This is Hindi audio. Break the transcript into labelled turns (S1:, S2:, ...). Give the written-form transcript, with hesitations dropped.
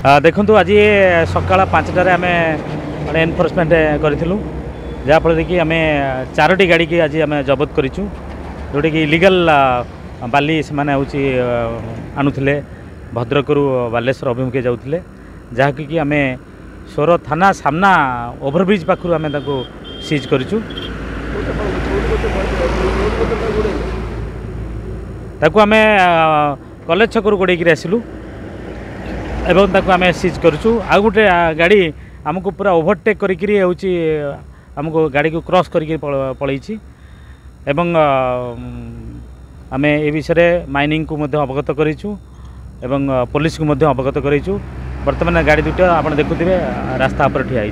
S1: देखु आज सका 5टार आम गोटे एनफोर्समेंट करूँ जहाँफल कि आम 4टी गाड़ी की आज आम जबत करूँ जोटा कि इलिगल बाली से आणुले भद्रक बालेश्वर अभिमुखे जाऊे जहाँकि आम सोर थाना सामना ओभरब्रिज पाखु आम सीज करूँ आम कॉलेज छक गोड़े आसलु एवं ताको आम सीज करूँ आ गोटे गाड़ी आमको पूरा ओभरटेक करी आमको गाड़ी को क्रॉस करके पलैछि एवं आम ए विषय माइनिंग को अवगत करूँ एवं पुलिस को अवगत करूँ। बर्तमान गाड़ी दुटा आप देखुए रास्ता पर ठिया।